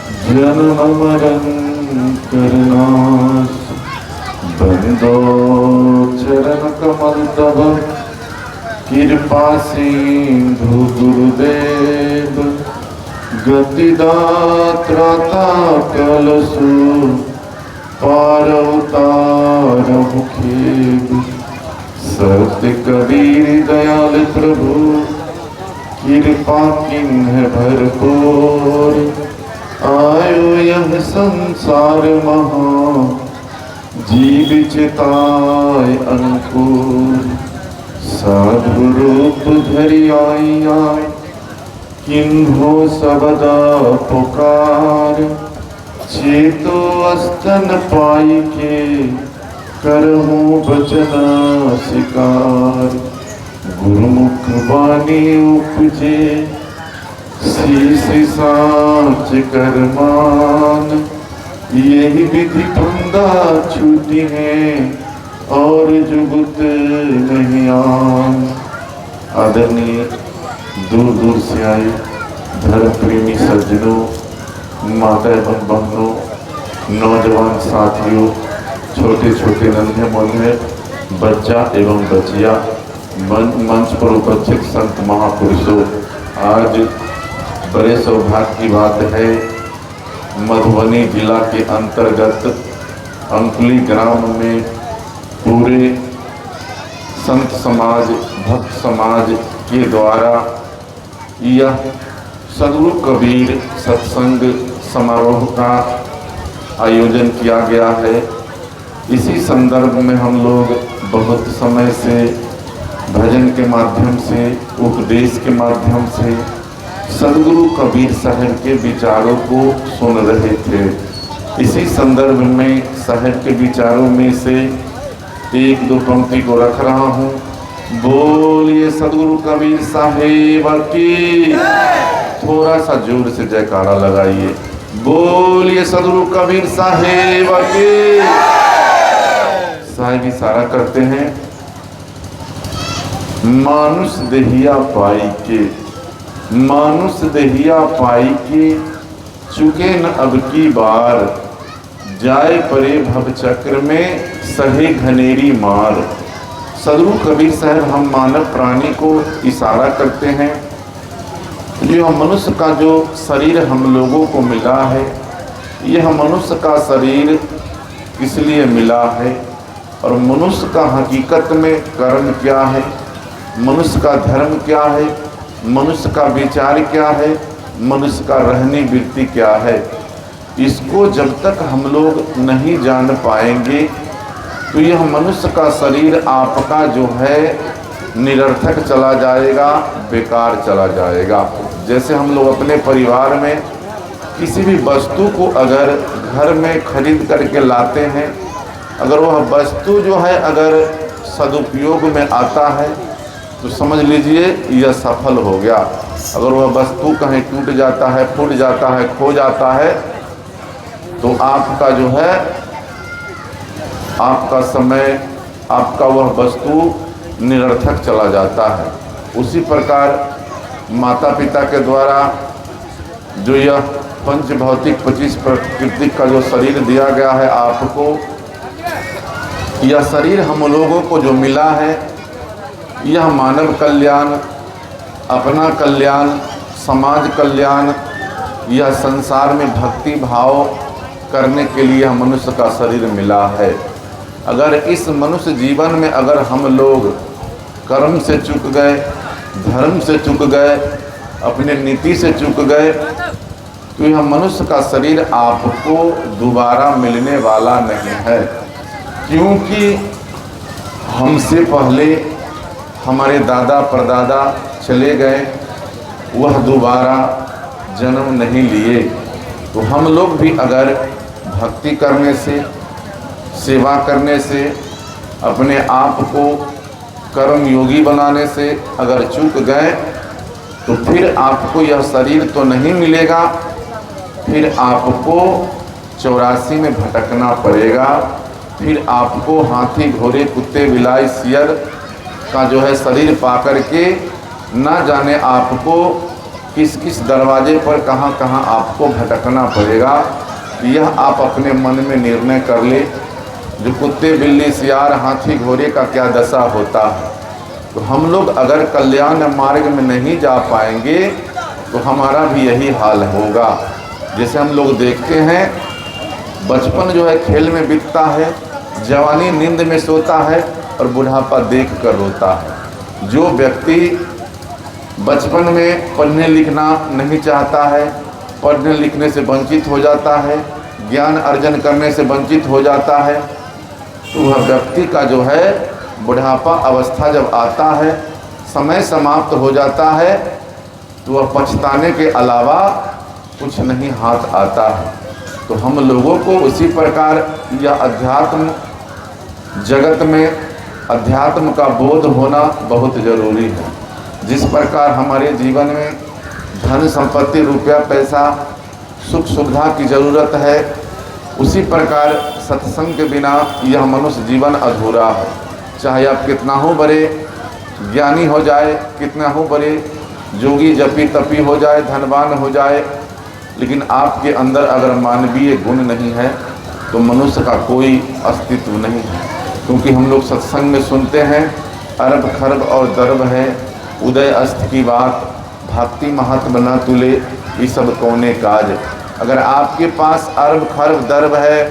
जन्म मरण करनाश, बंदो चरण कमल तब, कृपा सिंधु गुरुदेव, गति दात्रा कलसु, पार उतार मुखेब। सत्य कबीर दयाल प्रभु, कृपा किन्ह भरपूर। आयो यह संसार महा, जीव चिताय अनुकूल। साधु रूप धरि आइया, किन्हो सबदा पुकार। चेतो अस्तन पाई के, करहूँ बचना शिकार। गुरुमुख वाणी उपजे, शीश साच करमान। यही विधि फंदा छूटी है, और जुगत नहीं आन। आदरणीय दूर दूर से आए धर्म प्रेमी सज्जनों, माता एवं बहनों, नौजवान साथियों, छोटे छोटे नन्हे मुन्ने बच्चा एवं बचिया, मंच पर उपस्थित संत महापुरुषों, आज बड़े सौभाग्य की बात है, मधुबनी जिला के अंतर्गत अंकुली ग्राम में पूरे संत समाज, भक्त समाज के द्वारा यह सद्गुरु कबीर सत्संग समारोह का आयोजन किया गया है। इसी संदर्भ में हम लोग बहुत समय से भजन के माध्यम से, उपदेश के माध्यम से सद्गुरु कबीर साहब के विचारों को सुन रहे थे। इसी संदर्भ में साहब के विचारों में से एक दो पंक्ति को रख रहा हूँ। बोलिए सद्गुरु कबीर साहेब की। थोड़ा सा जोर से जयकारा लगाइए। बोलिए सद्गुरु कबीर साहेब की। साहेब इशारा करते हैं, मानुष देहिया पाई के, मानुष देहिया पाई के, चुके न अब की बार। जाए परे भव चक्र में, सहे घनेरी मार। सद्गुरु कबीर साहब हम मानव प्राणी को इशारा करते हैं, यह मनुष्य का जो शरीर हम लोगों को मिला है, यह मनुष्य का शरीर इसलिए मिला है, और मनुष्य का हकीकत में कर्म क्या है, मनुष्य का धर्म क्या है, मनुष्य का विचार क्या है, मनुष्य का रहनी वृत्ति क्या है, इसको जब तक हम लोग नहीं जान पाएंगे तो यह मनुष्य का शरीर आपका जो है निरर्थक चला जाएगा, बेकार चला जाएगा। जैसे हम लोग अपने परिवार में किसी भी वस्तु को अगर घर में खरीद करके लाते हैं, अगर वह वस्तु जो है अगर सदुपयोग में आता है तो समझ लीजिए यह सफल हो गया। अगर वह वस्तु कहीं टूट जाता है, फूट जाता है, खो जाता है, तो आपका जो है, आपका समय, आपका वह वस्तु निरर्थक चला जाता है। उसी प्रकार माता पिता के द्वारा जो यह पंच भौतिक 25 प्रकृति का जो शरीर दिया गया है आपको, यह शरीर हम लोगों को जो मिला है, यह मानव कल्याण, अपना कल्याण, समाज कल्याण, यह संसार में भक्ति भाव करने के लिए यह मनुष्य का शरीर मिला है। अगर इस मनुष्य जीवन में अगर हम लोग कर्म से चूक गए, धर्म से चूक गए, अपने नीति से चूक गए, तो यह मनुष्य का शरीर आपको दोबारा मिलने वाला नहीं है। क्योंकि हमसे पहले हमारे दादा परदादा चले गए, वह दोबारा जन्म नहीं लिए। तो हम लोग भी अगर भक्ति करने से, सेवा करने से, अपने आप को कर्म योगी बनाने से अगर चूक गए, तो फिर आपको यह शरीर तो नहीं मिलेगा, फिर आपको 84 में भटकना पड़ेगा। फिर आपको हाथी, घोड़े, कुत्ते, बिलाई, सियर का जो है शरीर पा कर के ना जाने आपको किस किस दरवाजे पर कहाँ कहाँ आपको भटकना पड़ेगा, यह आप अपने मन में निर्णय कर ले। जो कुत्ते बिल्ली सियार हाथी घोड़े का क्या दशा होता है। तो हम लोग अगर कल्याण मार्ग में नहीं जा पाएंगे तो हमारा भी यही हाल होगा। जैसे हम लोग देखते हैं, बचपन जो है खेल में बीतता है, जवानी नींद में सोता है और बुढ़ापा देख कर रोता है। जो व्यक्ति बचपन में पढ़ने लिखना नहीं चाहता है, पढ़ने लिखने से वंचित हो जाता है, ज्ञान अर्जन करने से वंचित हो जाता है, तो वह व्यक्ति का जो है बुढ़ापा अवस्था जब आता है, समय समाप्त हो जाता है, तो वह पछताने के अलावा कुछ नहीं हाथ आता है। तो हम लोगों को उसी प्रकार यह अध्यात्म जगत में अध्यात्म का बोध होना बहुत ज़रूरी है। जिस प्रकार हमारे जीवन में धन संपत्ति रुपया पैसा सुख सुविधा की ज़रूरत है, उसी प्रकार सत्संग के बिना यह मनुष्य जीवन अधूरा है। चाहे आप कितना हो बड़े ज्ञानी हो जाए, कितना हो बड़े जोगी जपी तपी हो जाए, धनवान हो जाए, लेकिन आपके अंदर अगर मानवीय गुण नहीं है तो मनुष्य का कोई अस्तित्व नहीं है। क्योंकि हम लोग सत्संग में सुनते हैं, अरब खरब और दरब है, उदय अस्त की बात, भक्ति महात्म न तुले, ये सब कौने काज। अगर आपके पास अरब खरब दरब है,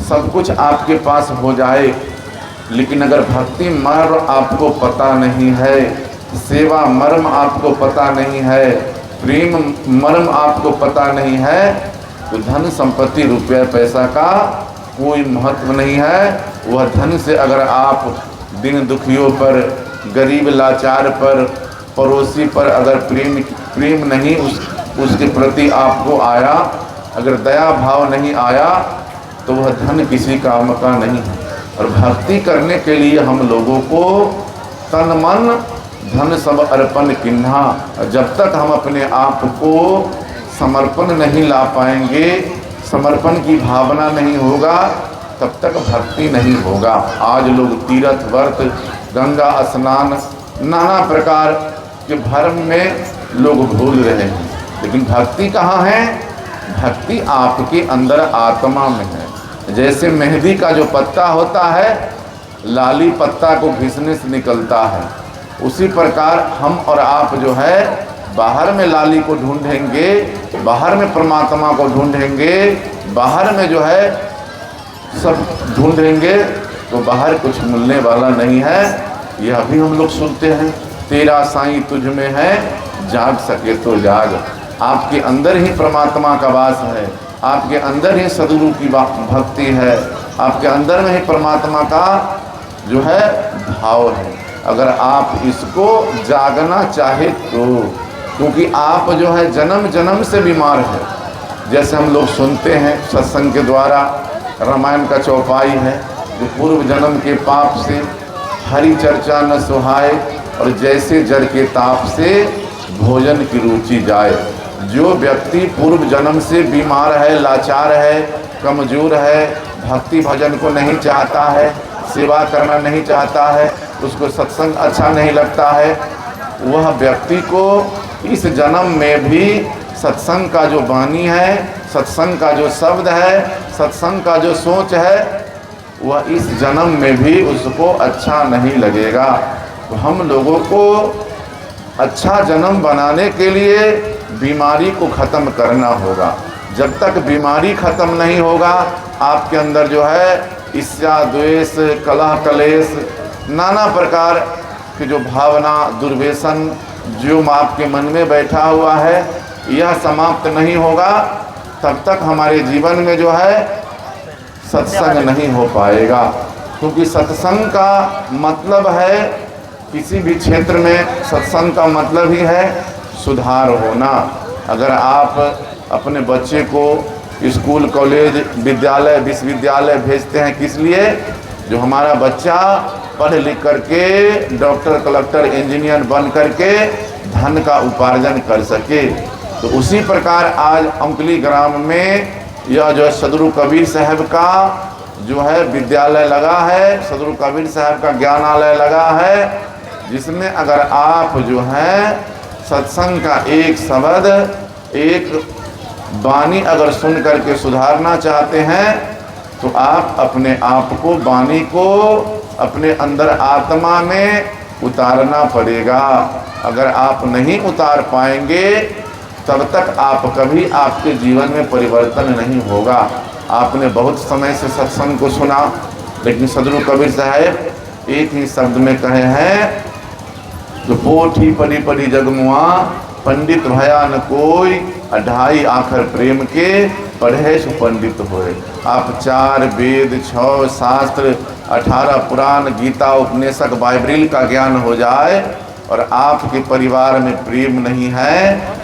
सब कुछ आपके पास हो जाए, लेकिन अगर भक्ति मर्म आपको पता नहीं है, सेवा मर्म आपको पता नहीं है, प्रेम मर्म आपको पता नहीं है, तो धन संपत्ति रुपया पैसा का कोई महत्व नहीं है। वह धन से अगर आप दिन दुखियों पर, गरीब लाचार पर, पड़ोसी पर अगर प्रेम नहीं उसके प्रति आपको आया, अगर दया भाव नहीं आया, तो वह धन किसी काम का नहीं है। और भक्ति करने के लिए हम लोगों को तन मन धन सब अर्पण किन्हा, जब तक हम अपने आप को समर्पण नहीं ला पाएंगे, समर्पण की भावना नहीं होगा, तब तक भक्ति नहीं होगा। आज लोग तीर्थ व्रत, गंगा स्नान, नाना प्रकार के भर्म में लोग भूल रहे हैं, लेकिन भक्ति कहाँ है? भक्ति आपके अंदर आत्मा में है। जैसे मेहंदी का जो पत्ता होता है, लाली पत्ता को घिसने से निकलता है, उसी प्रकार हम और आप जो है बाहर में लाली को ढूंढेंगे, बाहर में परमात्मा को ढूंढेंगे, बाहर में जो है सब ढूंढेंगे, तो बाहर कुछ मिलने वाला नहीं है। यह भी हम लोग सुनते हैं, तेरा साईं तुझ में है, जाग सके तो जाग। आपके अंदर ही परमात्मा का वास है, आपके अंदर ही सद्गुरु की भक्ति है, आपके अंदर में ही परमात्मा का जो है भाव है। अगर आप इसको जागना चाहे तो, क्योंकि आप जो है जन्म जन्म से बीमार है। जैसे हम लोग सुनते हैं सत्संग के द्वारा, रामायण का चौपाई है, जो पूर्व जन्म के पाप से हरि चर्चा न सुहाए, और जैसे जड़ के ताप से भोजन की रुचि जाए। जो व्यक्ति पूर्व जन्म से बीमार है, लाचार है, कमज़ोर है, भक्ति भजन को नहीं चाहता है, सेवा करना नहीं चाहता है, उसको सत्संग अच्छा नहीं लगता है, वह व्यक्ति को इस जन्म में भी सत्संग का जो वाणी है, सत्संग का जो शब्द है, सत्संग का जो सोच है, वह इस जन्म में भी उसको अच्छा नहीं लगेगा। तो हम लोगों को अच्छा जन्म बनाने के लिए बीमारी को ख़त्म करना होगा। जब तक बीमारी ख़त्म नहीं होगा, आपके अंदर जो है ईर्ष्या द्वेष कलह कलेश नाना प्रकार की जो भावना दुर्व्यसन जो आपके मन में बैठा हुआ है, यह समाप्त नहीं होगा, तब तक हमारे जीवन में जो है सत्संग नहीं हो पाएगा। क्योंकि सत्संग का मतलब है, किसी भी क्षेत्र में सत्संग का मतलब ही है सुधार होना। अगर आप अपने बच्चे को स्कूल कॉलेज विद्यालय विश्वविद्यालय भेजते हैं, किस लिए? जो हमारा बच्चा पढ़ लिख करके डॉक्टर कलेक्टर इंजीनियर बन करके धन का उपार्जन कर सके। तो उसी प्रकार आज अंकली ग्राम में यह जो है सदगुरु कबीर साहब का जो है विद्यालय लगा है, सदगुरु कबीर साहब का ज्ञानालय लगा है, जिसमें अगर आप जो है सत्संग का एक शब्द, एक वाणी अगर सुन करके सुधारना चाहते हैं तो आप अपने आप को, वाणी को अपने अंदर आत्मा में उतारना पड़ेगा। अगर आप नहीं उतार पाएंगे तब तक आप कभी आपके जीवन में परिवर्तन नहीं होगा। आपने बहुत समय से सत्संग को सुना, लेकिन सदगुरु कबीर साहब एक ही शब्द में कहे हैं, जो पोठी पड़ी पड़ी जगमुआ पंडित भया न कोई, 2.5 आखर प्रेम के पढ़े सुपंडित होए। आप 4 वेद, 6 शास्त्र, 18 पुराण, गीता, उपनिषद, बाइबल का ज्ञान हो जाए और आपके परिवार में प्रेम नहीं है,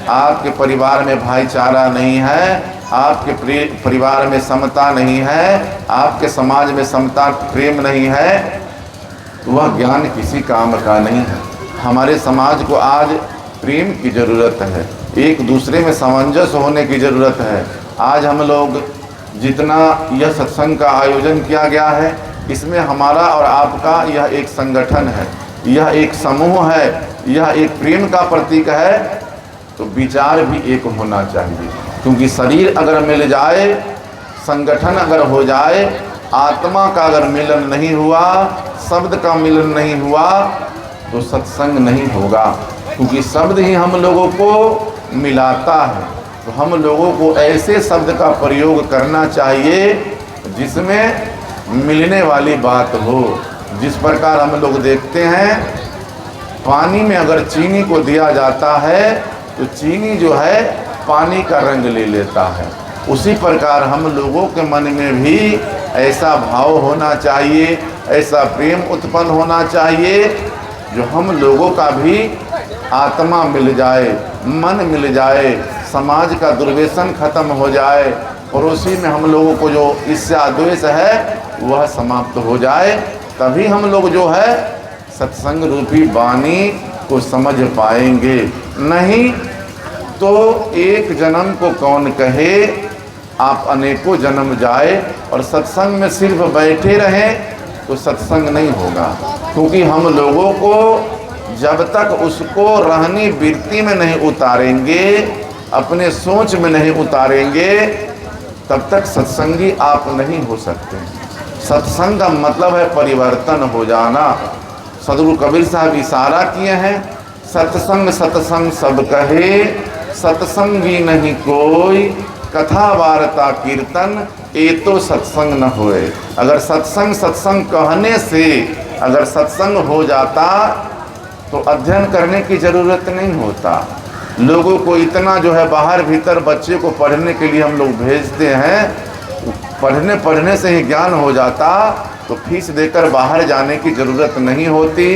आपके परिवार में भाईचारा नहीं है, आपके परिवार में समता नहीं है, आपके समाज में समता प्रेम नहीं है, वह ज्ञान किसी काम का नहीं है। हमारे समाज को आज प्रेम की ज़रूरत है, एक दूसरे में सामंजस्य होने की ज़रूरत है। आज हम लोग जितना यह सत्संग का आयोजन किया गया है, इसमें हमारा और आपका यह एक संगठन है, यह एक समूह है, यह एक प्रेम का प्रतीक है, तो विचार भी एक होना चाहिए। क्योंकि शरीर अगर मिल जाए, संगठन अगर हो जाए, आत्मा का अगर मिलन नहीं हुआ, शब्द का मिलन नहीं हुआ, तो सत्संग नहीं होगा। क्योंकि शब्द ही हम लोगों को मिलाता है। तो हम लोगों को ऐसे शब्द का प्रयोग करना चाहिए जिसमें मिलने वाली बात हो। जिस प्रकार हम लोग देखते हैं, पानी में अगर चीनी को दिया जाता है तो चीनी जो है पानी का रंग ले लेता है। उसी प्रकार हम लोगों के मन में भी ऐसा भाव होना चाहिए, ऐसा प्रेम उत्पन्न होना चाहिए, जो हम लोगों का भी आत्मा मिल जाए, मन मिल जाए, समाज का दुर्व्यसन खत्म हो जाए, पड़ोसी में हम लोगों को जो ईर्ष्या द्वेष है वह समाप्त हो जाए। तभी हम लोग जो है सत्संग रूपी वाणी को समझ पाएंगे। नहीं तो एक जन्म को कौन कहे, आप अनेकों जन्म जाए और सत्संग में सिर्फ बैठे रहें तो सत्संग नहीं होगा। क्योंकि हम लोगों को जब तक उसको रहनी वृत्ति में नहीं उतारेंगे, अपने सोच में नहीं उतारेंगे, तब तक सत्संगी आप नहीं हो सकते। सत्संग का मतलब है परिवर्तन हो जाना। सदगुरु कबीर साहब इशारा किए हैं, सत्संग सत्संग सब कहे, सत्संगी नहीं कोई, कथा वार्ता कीर्तन ये तो सत्संग न होए। अगर सत्संग सत्संग कहने से अगर सत्संग हो जाता तो अध्ययन करने की ज़रूरत नहीं होता। लोगों को इतना जो है बाहर भीतर बच्चे को पढ़ने के लिए हम लोग भेजते हैं, पढ़ने से ही ज्ञान हो जाता तो फीस देकर बाहर जाने की ज़रूरत नहीं होती।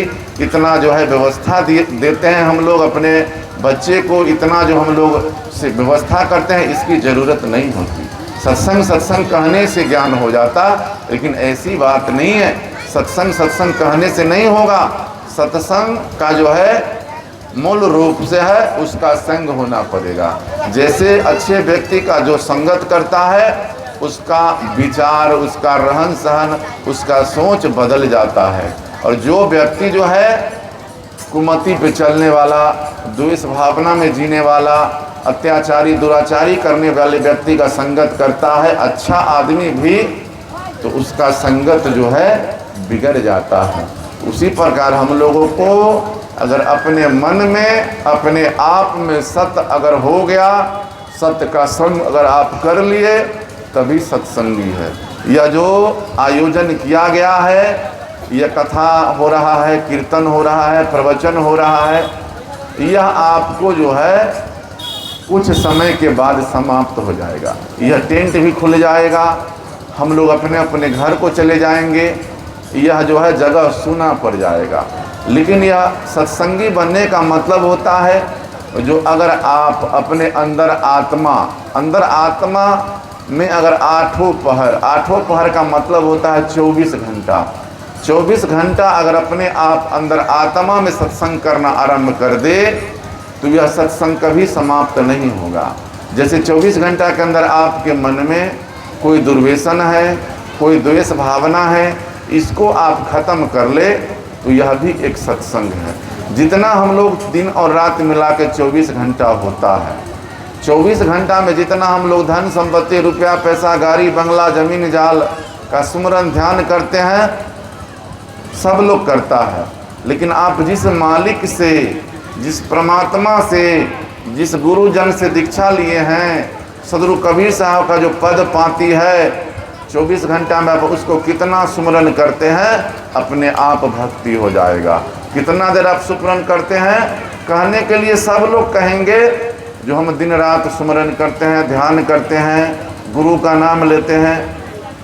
इतना जो है व्यवस्था देते हैं हम लोग अपने बच्चे को, इतना जो हम लोग से व्यवस्था करते हैं, इसकी ज़रूरत नहीं होती। सत्संग सत्संग कहने से ज्ञान हो जाता, लेकिन ऐसी बात नहीं है। सत्संग सत्संग कहने से नहीं होगा। सत्संग का जो है मूल रूप से है उसका संग होना पड़ेगा। जैसे अच्छे व्यक्ति का जो संगत करता है, उसका विचार, उसका रहन सहन, उसका सोच बदल जाता है। और जो व्यक्ति जो है कुमति पे चलने वाला, द्वेष भावना में जीने वाला, अत्याचारी दुराचारी करने वाले व्यक्ति का संगत करता है, अच्छा आदमी भी, तो उसका संगत जो है बिगड़ जाता है। उसी प्रकार हम लोगों को अगर अपने मन में, अपने आप में सत्य अगर हो गया, सत्य का संग अगर आप कर लिए, तभी सत्संगी है। यह जो आयोजन किया गया है, यह कथा हो रहा है, कीर्तन हो रहा है, प्रवचन हो रहा है, यह आपको जो है कुछ समय के बाद समाप्त हो जाएगा। यह टेंट भी खुल जाएगा, हम लोग अपने अपने घर को चले जाएंगे, यह जो है जगह सूना पड़ जाएगा। लेकिन यह सत्संगी बनने का मतलब होता है जो अगर आप अपने अंदर आत्मा में अगर आठों पहर का मतलब होता है 24 घंटा, 24 घंटा अगर अपने आप अंदर आत्मा में सत्संग करना आरंभ कर दे तो यह सत्संग कभी समाप्त नहीं होगा। जैसे 24 घंटा के अंदर आपके मन में कोई दुर्व्यसन है, कोई द्वेष भावना है, इसको आप खत्म कर ले तो यह भी एक सत्संग है। जितना हम लोग दिन और रात मिला के 24 घंटा होता है, 24 घंटा में जितना हम लोग धन संपत्ति, रुपया पैसा, गाड़ी बंगला, जमीन जाल का सुमरन ध्यान करते हैं, सब लोग करता है। लेकिन आप जिस मालिक से, जिस परमात्मा से, जिस गुरुजन से दीक्षा लिए हैं, सदगुरु कबीर साहब का जो पद पाती है, 24 घंटा में आप उसको कितना सुमरन करते हैं, अपने आप भक्ति हो जाएगा। कितना देर आप सुमरन करते हैं, कहने के लिए सब लोग कहेंगे जो हम दिन रात सुमरन करते हैं, ध्यान करते हैं, गुरु का नाम लेते हैं।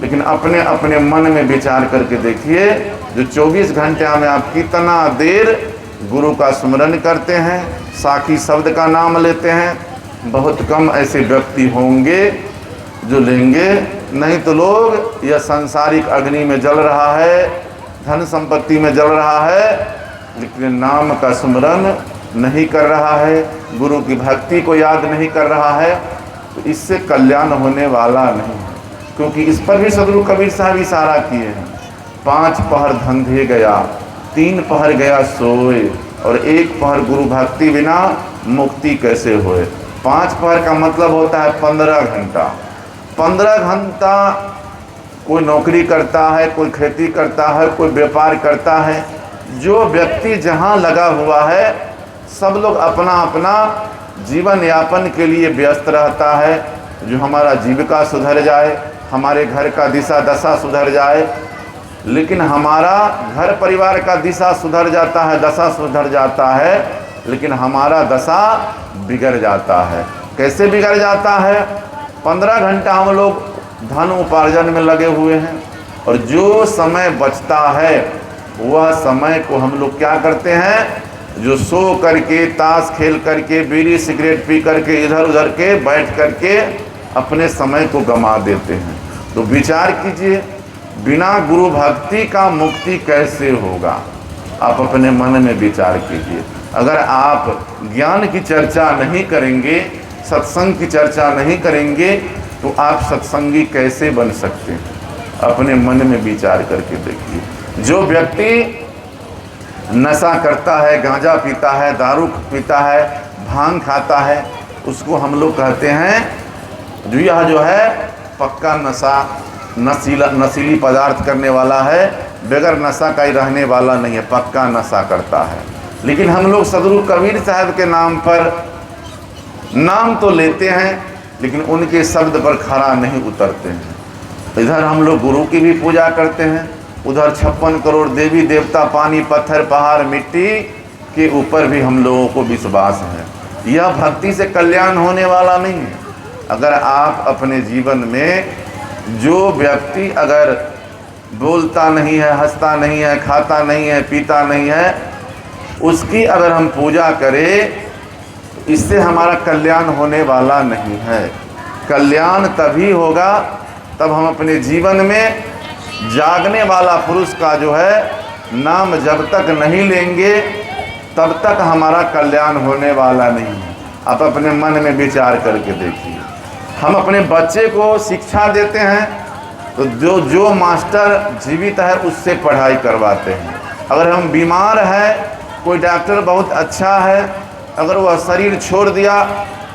लेकिन अपने अपने मन में विचार करके देखिए, जो 24 घंटे में आप कितना देर गुरु का सुमरन करते हैं, साखी शब्द का नाम लेते हैं। बहुत कम ऐसे व्यक्ति होंगे जो लेंगे, नहीं तो लोग यह सांसारिक अग्नि में जल रहा है, धन संपत्ति में जल रहा है, लेकिन नाम का सुमरन नहीं कर रहा है, गुरु की भक्ति को याद नहीं कर रहा है, तो इससे कल्याण होने वाला नहीं है। क्योंकि इस पर भी सदगुरु कबीर साहब इशारा किए हैं, 5 पहर धंधे गया, 3 पहर गया सोए, और 1 पहर गुरु भक्ति बिना मुक्ति कैसे होए। 5 पहर का मतलब होता है 15 घंटा। 15 घंटा कोई नौकरी करता है, कोई खेती करता है, कोई व्यापार करता है। जो व्यक्ति जहाँ लगा हुआ है, सब लोग अपना अपना जीवन यापन के लिए व्यस्त रहता है। जो हमारा जीविका सुधर जाए, हमारे घर का दिशा दशा सुधर जाए। लेकिन हमारा घर परिवार का दिशा सुधर जाता है, दशा सुधर जाता है, लेकिन हमारा दशा बिगड़ जाता है। कैसे बिगड़ जाता है? 15 घंटा हम लोग धन उपार्जन में लगे हुए हैं, और जो समय बचता है वह समय को हम लोग क्या करते हैं, जो सो करके, ताश खेल करके, बीड़ी सिगरेट पी करके, इधर उधर के बैठ करके अपने समय को गंवा देते हैं। तो विचार कीजिए, बिना गुरु भक्ति का मुक्ति कैसे होगा? आप अपने मन में विचार कीजिए। अगर आप ज्ञान की चर्चा नहीं करेंगे, सत्संग की चर्चा नहीं करेंगे, तो आप सत्संगी कैसे बन सकते हैं? अपने मन में विचार करके देखिए। जो व्यक्ति नशा करता है, गांजा पीता है, दारू पीता है, भांग खाता है, उसको हम लोग कहते हैं जो यह जो है पक्का नशीली पदार्थ करने वाला है, बगैर नशा का ही रहने वाला नहीं है, पक्का नशा करता है। लेकिन हम लोग सदगुरु कबीर साहब के नाम पर नाम तो लेते हैं, लेकिन उनके शब्द पर खरा नहीं उतरते हैं। इधर हम लोग गुरु की भी पूजा करते हैं, उधर 56 करोड़ देवी देवता, पानी पत्थर पहाड़ मिट्टी के ऊपर भी हम लोगों को विश्वास है। यह भक्ति से कल्याण होने वाला नहीं है। अगर आप अपने जीवन में, जो व्यक्ति अगर बोलता नहीं है, हंसता नहीं है, खाता नहीं है, पीता नहीं है, उसकी अगर हम पूजा करें, इससे हमारा कल्याण होने वाला नहीं है। कल्याण तभी होगा तब हम अपने जीवन में जागने वाला पुरुष का जो है नाम जब तक नहीं लेंगे, तब तक हमारा कल्याण होने वाला नहीं है। आप अपने मन में विचार करके देखिए। हम अपने बच्चे को शिक्षा देते हैं, तो जो मास्टर जीवित है उससे पढ़ाई करवाते हैं। अगर हम बीमार हैं, कोई डॉक्टर बहुत अच्छा है, अगर वह शरीर छोड़ दिया,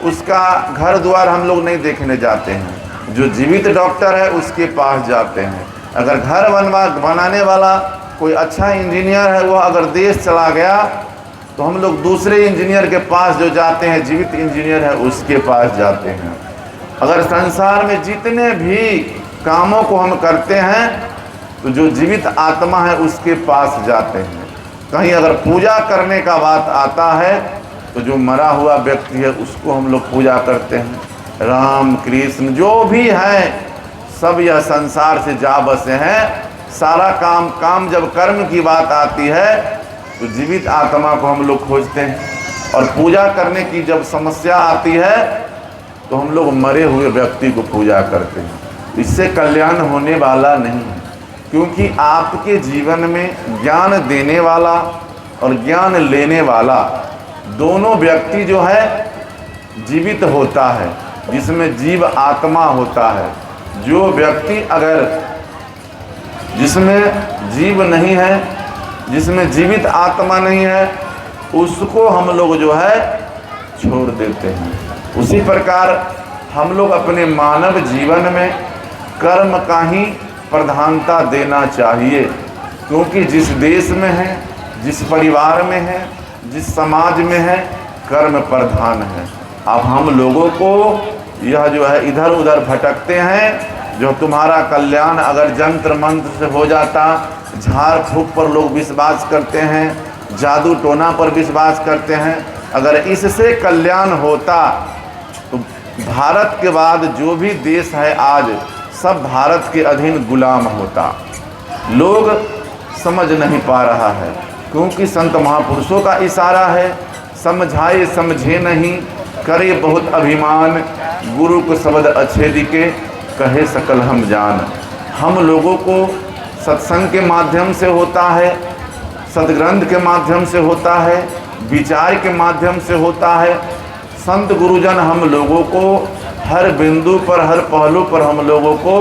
उसका घर द्वार हम लोग नहीं देखने जाते हैं, जो जीवित डॉक्टर है उसके पास जाते हैं। अगर घर बनाने वाला कोई अच्छा इंजीनियर है, वह अगर देश चला गया, तो हम लोग दूसरे इंजीनियर के पास जो जाते हैं, जीवित इंजीनियर है उसके पास जाते हैं। अगर संसार में जितने भी कामों को हम करते हैं, तो जो जीवित आत्मा है उसके पास जाते हैं। कहीं अगर पूजा करने का बात आता है, तो जो मरा हुआ व्यक्ति है उसको हम लोग पूजा करते हैं। राम कृष्ण जो भी हैं, सब यह संसार से जा बसे हैं। सारा काम जब कर्म की बात आती है, तो जीवित आत्मा को हम लोग खोजते हैं। और पूजा करने की जब समस्या आती है, तो हम लोग मरे हुए व्यक्ति को पूजा करते हैं। इससे कल्याण होने वाला नहीं है, क्योंकि आपके जीवन में ज्ञान देने वाला और ज्ञान लेने वाला दोनों व्यक्ति जो है जीवित होता है, जिसमें जीव आत्मा होता है। जो व्यक्ति अगर जिसमें जीव नहीं है, जिसमें जीवित आत्मा नहीं है, उसको हम लोग जो है छोड़ देते हैं। उसी प्रकार हम लोग अपने मानव जीवन में कर्म का ही प्रधानता देना चाहिए, क्योंकि जिस देश में है, जिस परिवार में है, जिस समाज में है, कर्म प्रधान है। अब हम लोगों को यह जो है इधर उधर भटकते हैं। जो तुम्हारा कल्याण अगर जंत्र मंत्र से हो जाता, झाड़ फूक पर लोग विश्वास करते हैं, जादू टोना पर विश्वास करते हैं, अगर इससे कल्याण होता तो भारत के बाद जो भी देश है आज सब भारत के अधीन गुलाम होता। लोग समझ नहीं पा रहा है, क्योंकि संत महापुरुषों का इशारा है, समझाए समझे नहीं, करे बहुत अभिमान, गुरु को शब्द अच्छे दिखे, कहे सकल हम जान। हम लोगों को सत्संग के माध्यम से होता है, सदग्रंथ के माध्यम से होता है, विचार के माध्यम से होता है। संत गुरुजन हम लोगों को हर बिंदु पर, हर पहलू पर हम लोगों को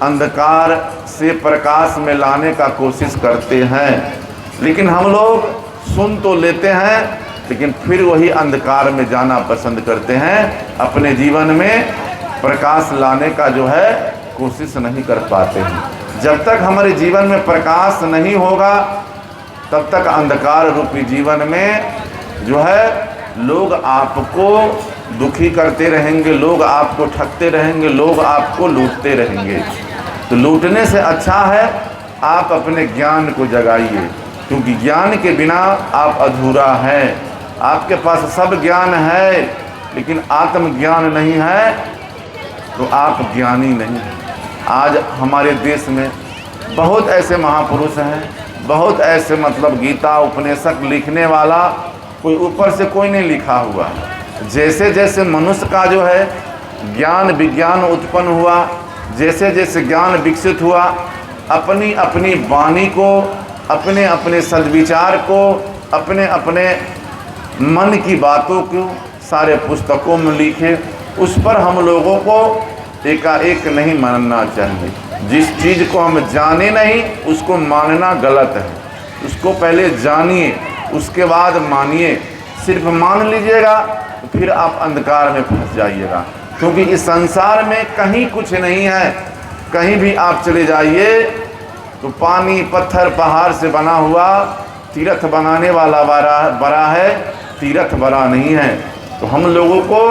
अंधकार से प्रकाश में लाने का कोशिश करते हैं। लेकिन हम लोग सुन तो लेते हैं, लेकिन फिर वही अंधकार में जाना पसंद करते हैं। अपने जीवन में प्रकाश लाने का जो है कोशिश नहीं कर पाते हैं। जब तक हमारे जीवन में प्रकाश नहीं होगा, तब तक अंधकार रूपी जीवन में जो है लोग आपको दुखी करते रहेंगे, लोग आपको ठगते रहेंगे, लोग आपको लूटते रहेंगे। तो लूटने से अच्छा है आप अपने ज्ञान को जगाइए, क्योंकि ज्ञान के बिना आप अधूरा हैं। आपके पास सब ज्ञान है, लेकिन आत्मज्ञान नहीं है तो आप ज्ञानी नहीं हैं। आज हमारे देश में बहुत ऐसे महापुरुष हैं, बहुत ऐसे मतलब गीता उपनिषद लिखने वाला कोई ऊपर से कोई नहीं लिखा हुआ। जैसे जैसे मनुष्य का जो है ज्ञान विज्ञान उत्पन्न हुआ, जैसे जैसे ज्ञान विकसित हुआ, अपनी अपनी वाणी को, अपने अपने सद्विचार को, अपने अपने मन की बातों को सारे पुस्तकों में लिखे। उस पर हम लोगों को एकाएक नहीं मानना चाहिए। जिस चीज़ को हम जाने नहीं उसको मानना गलत है। उसको पहले जानिए, उसके बाद मानिए। सिर्फ मान लीजिएगा तो फिर आप अंधकार में फंस जाइएगा, क्योंकि इस संसार में कहीं कुछ नहीं है। कहीं भी आप चले जाइए तो पानी पत्थर पहाड़ से बना हुआ तीर्थ बनाने वाला बड़ा है, तीर्थ बड़ा नहीं है। तो हम लोगों को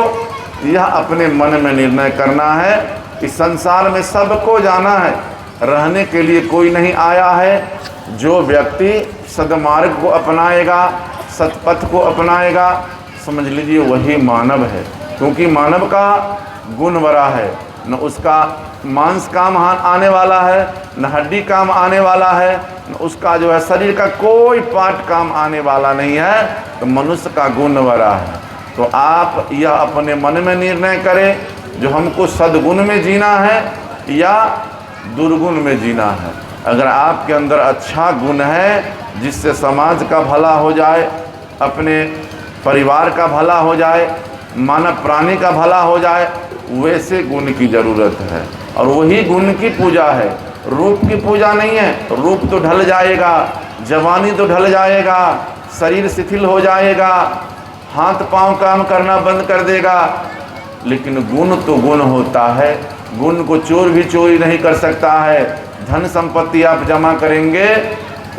यह अपने मन में निर्णय करना है कि संसार में सबको जाना है, रहने के लिए कोई नहीं आया है। जो व्यक्ति सद्मार्ग को अपनाएगा, सतपथ को अपनाएगा, समझ लीजिए वही मानव है। क्योंकि मानव का गुण बड़ा है, न उसका मांस काम आने वाला है, न हड्डी काम आने वाला है, न उसका जो है शरीर का कोई पार्ट काम आने वाला नहीं है। तो मनुष्य का गुण बड़ा है। तो आप यह अपने मन में निर्णय करें जो हमको सद्गुण में जीना है या दुर्गुण में जीना है। अगर आपके अंदर अच्छा गुण है जिससे समाज का भला हो जाए, अपने परिवार का भला हो जाए, मानव प्राणी का भला हो जाए, वैसे गुण की ज़रूरत है। और वही गुण की पूजा है, रूप की पूजा नहीं है। रूप तो ढल जाएगा, जवानी तो ढल जाएगा, शरीर शिथिल हो जाएगा, हाथ पांव काम करना बंद कर देगा, लेकिन गुण तो गुण होता है। गुण को चोर भी चोरी नहीं कर सकता है। धन संपत्ति आप जमा करेंगे,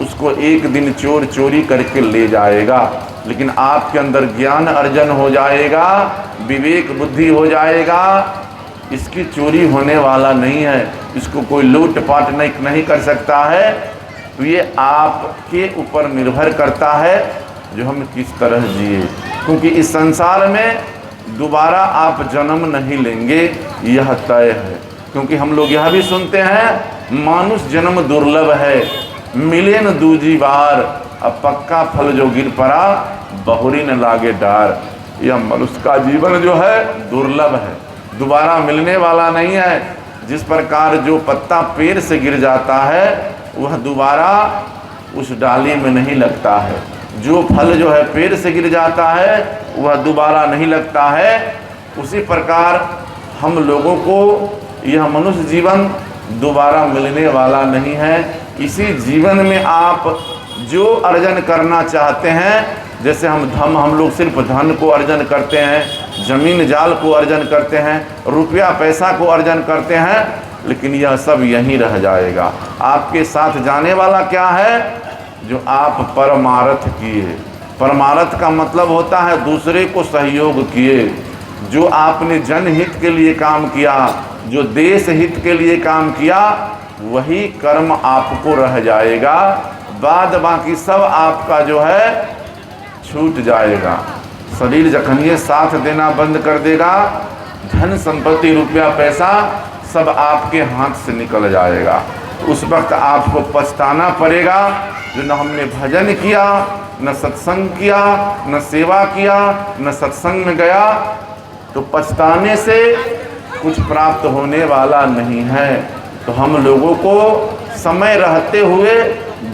उसको एक दिन चोर चोरी करके ले जाएगा, लेकिन आपके अंदर ज्ञान अर्जन हो जाएगा, विवेक बुद्धि हो जाएगा, इसकी चोरी होने वाला नहीं है, इसको कोई लूट पाट नहीं कर सकता है। तो ये आपके ऊपर निर्भर करता है जो हम किस तरह जिए, क्योंकि इस संसार में दोबारा आप जन्म नहीं लेंगे, यह तय है। क्योंकि हम लोग यह भी सुनते हैं मानुष जन्म दुर्लभ है, मिले न दूजी बार, अब पक्का फल जो गिर पड़ा बहुरी न लागे डार। यह मनुष्य का जीवन जो है दुर्लभ है, दोबारा मिलने वाला नहीं है। जिस प्रकार जो पत्ता पेड़ से गिर जाता है वह दोबारा उस डाली में नहीं लगता है, जो फल जो है पेड़ से गिर जाता है वह दोबारा नहीं लगता है। उसी प्रकार हम लोगों को यह मनुष्य जीवन दोबारा मिलने वाला नहीं है। इसी जीवन में आप जो अर्जन करना चाहते हैं, जैसे हम लोग सिर्फ धन को अर्जन करते हैं, जमीन जाल को अर्जन करते हैं, रुपया पैसा को अर्जन करते हैं, लेकिन यह सब यहीं रह जाएगा। आपके साथ जाने वाला क्या है? जो आप परमार्थ किए। परमार्थ का मतलब होता है दूसरे को सहयोग किए। जो आपने जनहित के लिए काम किया, जो देश हित के लिए काम किया, वही कर्म आपको रह जाएगा। बाद बाकी सब आपका जो है छूट जाएगा। शरीर जखन ये साथ देना बंद कर देगा, धन संपत्ति रुपया पैसा सब आपके हाथ से निकल जाएगा। उस वक्त आपको पछताना पड़ेगा, जो न हमने भजन किया, न सत्संग किया, न सेवा किया, न सत्संग में गया। तो पछताने से कुछ प्राप्त होने वाला नहीं है। तो हम लोगों को समय रहते हुए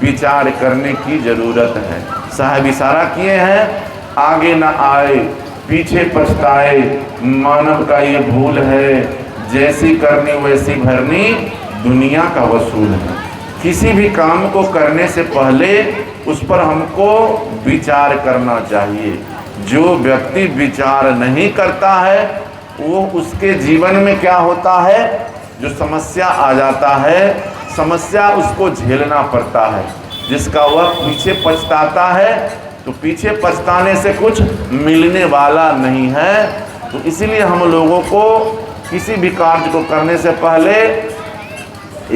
विचार करने की ज़रूरत है। साहब इशारा किए हैं, आगे न आए पीछे पछताए, मानव का ये भूल है, जैसी करनी वैसी भरनी, दुनिया का वसूल है। किसी भी काम को करने से पहले उस पर हमको विचार करना चाहिए। जो व्यक्ति विचार नहीं करता है, वो उसके जीवन में क्या होता है, जो समस्या आ जाता है, समस्या उसको झेलना पड़ता है। जिसका वह पीछे पछताता है, तो पीछे पछताने से कुछ मिलने वाला नहीं है। तो इसीलिए हम लोगों को किसी भी कार्य को करने से पहले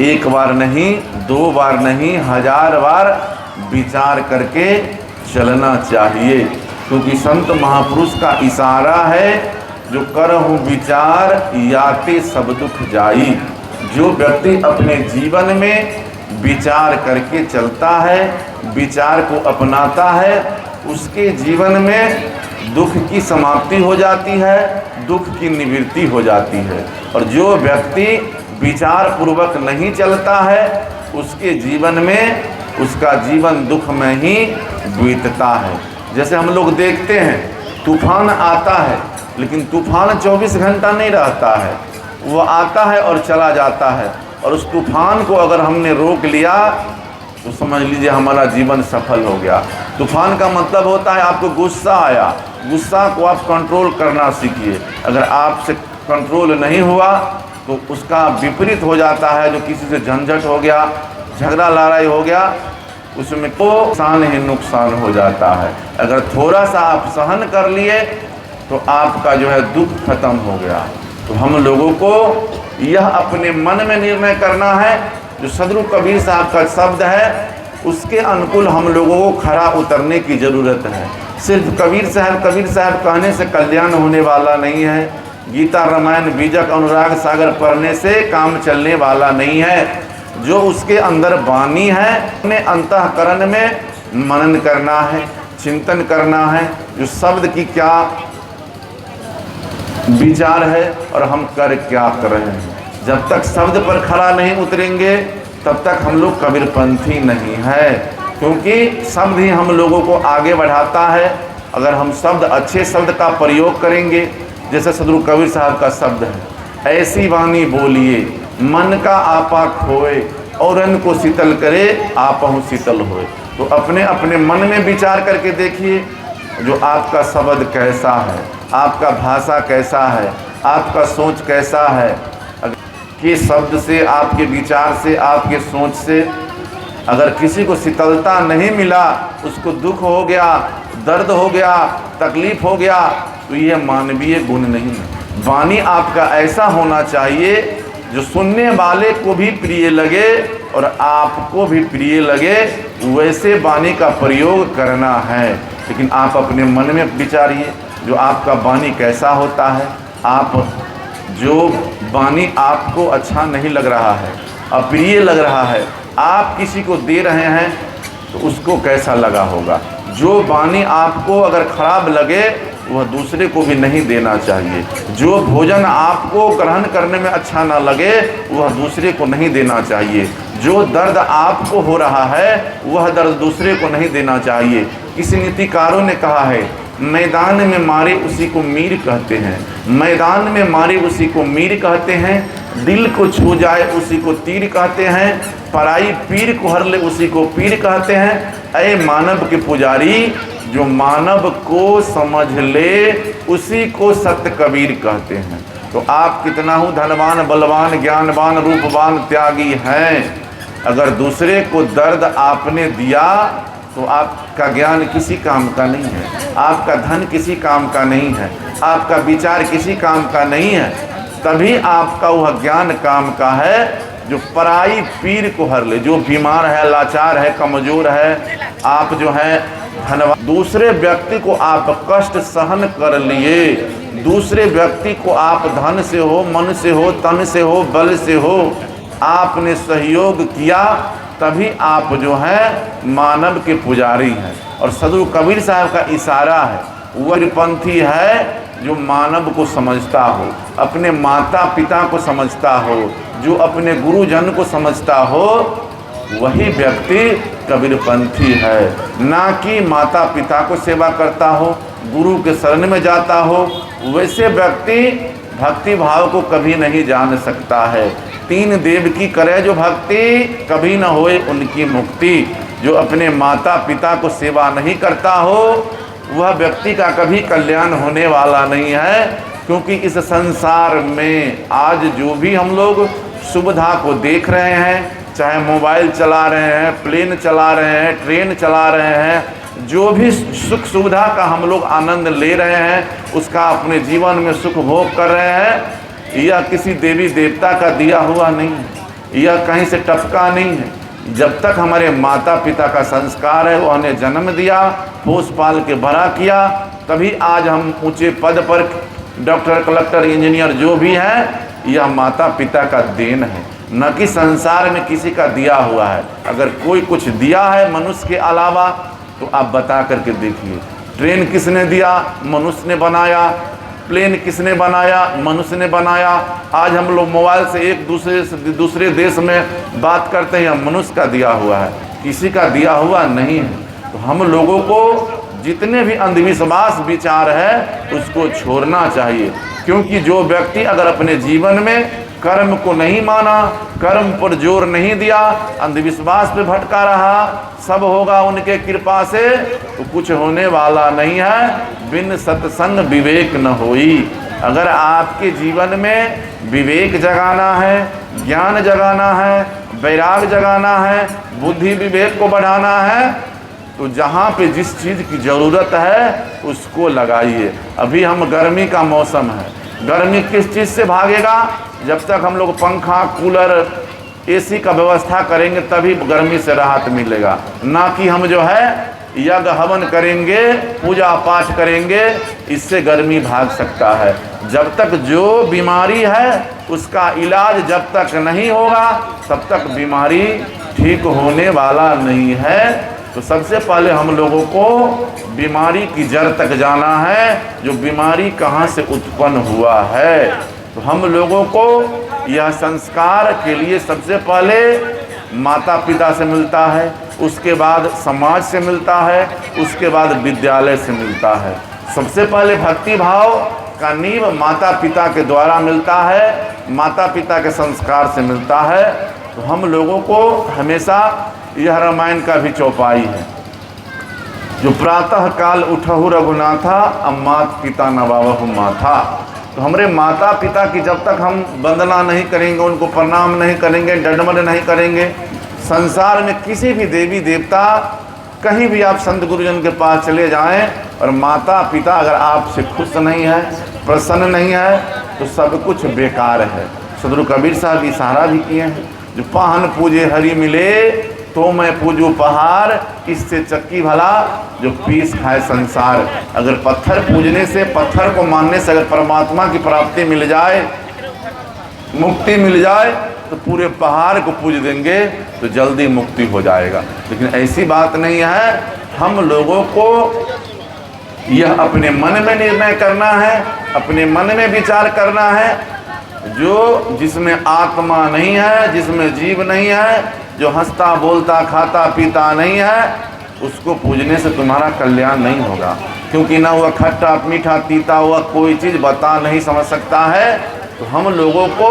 एक बार नहीं, 2 बार नहीं, 1000 बार विचार करके चलना चाहिए। क्योंकि संत महापुरुष का इशारा है, जो करहु विचार याते सब दुख जाई। जो व्यक्ति अपने जीवन में विचार करके चलता है, विचार को अपनाता है, उसके जीवन में दुख की समाप्ति हो जाती है, दुख की निवृत्ति हो जाती है। और जो व्यक्ति विचार पूर्वक नहीं चलता है, उसके जीवन में उसका जीवन दुख में ही बीतता है। जैसे हम लोग देखते हैं, तूफान आता है, लेकिन तूफान 24 घंटा नहीं रहता है। वो आता है और चला जाता है। और उस तूफान को अगर हमने रोक लिया तो समझ लीजिए हमारा जीवन सफल हो गया। तूफान का मतलब होता है आपको गुस्सा आया, गुस्सा को आप कंट्रोल करना सीखिए। अगर आपसे कंट्रोल नहीं हुआ तो उसका विपरीत हो जाता है। जो किसी से झंझट हो गया, झगड़ा लड़ाई हो गया, उसमें तो नुकसान ही नुकसान हो जाता है। अगर थोड़ा सा आप सहन कर लिए तो आपका जो है दुख खत्म हो गया। तो हम लोगों को यह अपने मन में निर्णय करना है, जो सदगुरु कबीर साहब का शब्द है, उसके अनुकूल हम लोगों को खरा उतरने की ज़रूरत है। सिर्फ कबीर साहब कहने से कल्याण होने वाला नहीं है। गीता रामायण बीजक अनुराग सागर पढ़ने से काम चलने वाला नहीं है। जो उसके अंदर वाणी है, अपने अंतःकरण में मनन करना है, चिंतन करना है, जो शब्द की क्या विचार है और हम कर क्या कर रहे हैं। जब तक शब्द पर खरा नहीं उतरेंगे तब तक हम लोग कबीरपंथी नहीं है। क्योंकि शब्द ही हम लोगों को आगे बढ़ाता है। अगर हम शब्द, अच्छे शब्द का प्रयोग करेंगे, जैसे सदगुरु कबीर साहब का शब्द है, ऐसी वाणी बोलिए मन का आपा खोए, औरन को शीतल करे आपहु शीतल होए। तो अपने अपने मन में विचार करके देखिए, जो आपका शब्द कैसा है, आपका भाषा कैसा है, आपका सोच कैसा है। कि शब्द से, आपके विचार से, आपके सोच से अगर किसी को शीतलता नहीं मिला, उसको दुख हो गया, दर्द हो गया, तकलीफ हो गया, तो ये मानवीय गुण नहीं है। वाणी आपका ऐसा होना चाहिए जो सुनने वाले को भी प्रिय लगे और आपको भी प्रिय लगे, वैसे वाणी का प्रयोग करना है। लेकिन आप अपने मन में विचारिए, जो आपका वाणी कैसा होता है। आप जो वाणी आपको अच्छा नहीं लग रहा है, अप्रिय लग रहा है, आप किसी को दे रहे हैं तो उसको कैसा लगा होगा। जो वाणी आपको अगर खराब लगे, वह दूसरे को भी नहीं देना चाहिए। जो भोजन आपको ग्रहण करने में अच्छा ना लगे, वह दूसरे को नहीं देना चाहिए। जो दर्द आपको हो रहा है, वह दर्द दूसरे को नहीं देना चाहिए। किसी नीतिकारों ने कहा है, मैदान में मारे उसी को मीर कहते हैं, मैदान में मारे उसी को मीर कहते हैं, दिल को छू जाए उसी को तीर कहते हैं, पराई पीर को हर ले उसी को पीर कहते हैं। ऐ मानव के पुजारी, जो मानव को समझ ले उसी को सत्य कबीर कहते हैं। तो आप कितना हो धनवान, बलवान, ज्ञानवान, रूपवान, त्यागी हैं, अगर दूसरे को दर्द आपने दिया तो आपका ज्ञान किसी काम का नहीं है, आपका धन किसी काम का नहीं है, आपका विचार किसी काम का नहीं है। तभी आपका वह ज्ञान काम का है जो पराई पीर को हर ले। जो बीमार है, लाचार है, कमज़ोर है, आप जो है धनवान, दूसरे व्यक्ति को आप कष्ट सहन कर लिए, दूसरे व्यक्ति को आप धन से हो, मन से हो, तन से हो, बल से हो, आपने सहयोग किया, तभी आप जो है मानव के पुजारी हैं। और सदगुरु कबीर साहब का इशारा है, वह पंथी है जो मानव को समझता हो, अपने माता पिता को समझता हो, जो अपने गुरुजन को समझता हो, वही व्यक्ति कबीरपंथी है। ना कि माता पिता को सेवा करता हो, गुरु के शरण में जाता हो, वैसे व्यक्ति भक्ति भाव को कभी नहीं जान सकता है। तीन देव की करे जो भक्ति, कभी न होए उनकी मुक्ति। जो अपने माता पिता को सेवा नहीं करता हो, वह व्यक्ति का कभी कल्याण होने वाला नहीं है। क्योंकि इस संसार में आज जो भी हम लोग सुविधा को देख रहे हैं, चाहे मोबाइल चला रहे हैं, प्लेन चला रहे हैं, ट्रेन चला रहे हैं, जो भी सुख सुविधा का हम लोग आनंद ले रहे हैं, उसका अपने जीवन में सुख भोग कर रहे हैं, यह किसी देवी देवता का दिया हुआ नहीं है, यह कहीं से टपका नहीं है। जब तक हमारे माता पिता का संस्कार है, वो हमें जन्म दिया, पोस पाल के बड़ा किया, तभी आज हम ऊंचे पद पर डॉक्टर, कलेक्टर, इंजीनियर जो भी है, यह माता पिता का देन है, न कि संसार में किसी का दिया हुआ है। अगर कोई कुछ दिया है मनुष्य के अलावा तो आप बता करके देखिए। ट्रेन किसने दिया? मनुष्य ने बनाया। प्लेन किसने बनाया? मनुष्य ने बनाया। आज हम लोग मोबाइल से एक दूसरे देश में बात करते हैं, मनुष्य का दिया हुआ है, किसी का दिया हुआ नहीं है। तो हम लोगों को जितने भी अंधविश्वास विचार है उसको छोड़ना चाहिए। क्योंकि जो व्यक्ति अगर अपने जीवन में कर्म को नहीं माना, कर्म पर जोर नहीं दिया, अंधविश्वास पे भटका रहा, सब होगा उनके कृपा से, तो कुछ होने वाला नहीं है। बिन सत्संग विवेक न होई। अगर आपके जीवन में विवेक जगाना है, ज्ञान जगाना है, वैराग जगाना है, बुद्धि विवेक को बढ़ाना है, तो जहाँ पे जिस चीज़ की ज़रूरत है उसको लगाइए। अभी हम गर्मी का मौसम है, गर्मी किस चीज़ से भागेगा? जब तक हम लोग पंखा, कूलर, एसी का व्यवस्था करेंगे तभी गर्मी से राहत मिलेगा। ना कि हम जो है यज्ञ हवन करेंगे, पूजा पाठ करेंगे, इससे गर्मी भाग सकता है। जब तक जो बीमारी है उसका इलाज जब तक नहीं होगा तब तक बीमारी ठीक होने वाला नहीं है। तो सबसे पहले हम लोगों को बीमारी की जड़ तक जाना है, जो बीमारी कहाँ से उत्पन्न हुआ है। तो हम लोगों को यह संस्कार के लिए सबसे पहले माता पिता से मिलता है, उसके बाद समाज से मिलता है, उसके बाद विद्यालय से मिलता है। सबसे पहले भक्ति भाव का नींव माता पिता के द्वारा मिलता है, माता पिता के संस्कार से मिलता है। तो हम लोगों को हमेशा यह रामायण का भी चौपाई है, जो प्रातः काल उठहु रघुनाथा, अब मात पिता नवावहु माथा। तो हमारे माता पिता की जब तक हम वंदना नहीं करेंगे, उनको प्रणाम नहीं करेंगे, दंडवत नहीं करेंगे, संसार में किसी भी देवी देवता, कहीं भी आप संत गुरुजन के पास चले जाएं और माता पिता अगर आपसे खुश नहीं है, प्रसन्न नहीं है, तो सब कुछ बेकार है। सदगुरु कबीर साहब इशारा भी किए हैं, जो पाहन पूजे हरि मिले तो मैं पूजू पहाड़, इससे चक्की भला जो पीस खाए संसार। अगर पत्थर पूजने से, पत्थर को मानने से अगर परमात्मा की प्राप्ति मिल जाए, मुक्ति मिल जाए, तो पूरे पहाड़ को पूज देंगे तो जल्दी मुक्ति हो जाएगा। लेकिन ऐसी बात नहीं है। हम लोगों को यह अपने मन में निर्णय करना है, अपने मन में विचार करना है। जो जिसमें आत्मा नहीं है, जिसमें जीव नहीं है, जो हंसता बोलता खाता पीता नहीं है, उसको पूजने से तुम्हारा कल्याण नहीं होगा। क्योंकि ना वह खट्टा मीठा तीता हुआ कोई चीज़ बता नहीं समझ सकता है। तो हम लोगों को